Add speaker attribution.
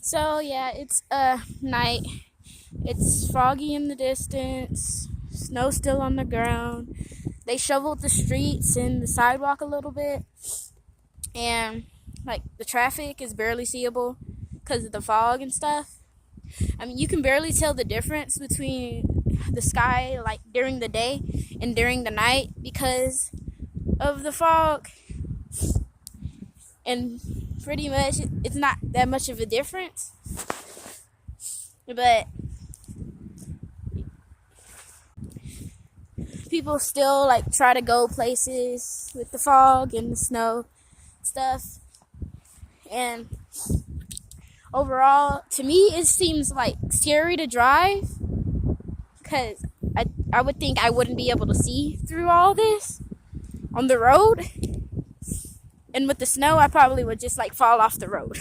Speaker 1: So yeah, it's night. It's foggy in the distance. Snow still on the ground. They shoveled the streets and the sidewalk a little bit, and like the traffic is barely seeable because of the fog and stuff. I mean, you can barely tell the difference between the sky like during the day and during the night because of the fog, and pretty much it's not that much of a difference. But people still like try to go places with the fog and the snow stuff. And overall, to me, it seems like scary to drive because I would think I wouldn't be able to see through all this on the road. And with the snow, I probably would just like fall off the road.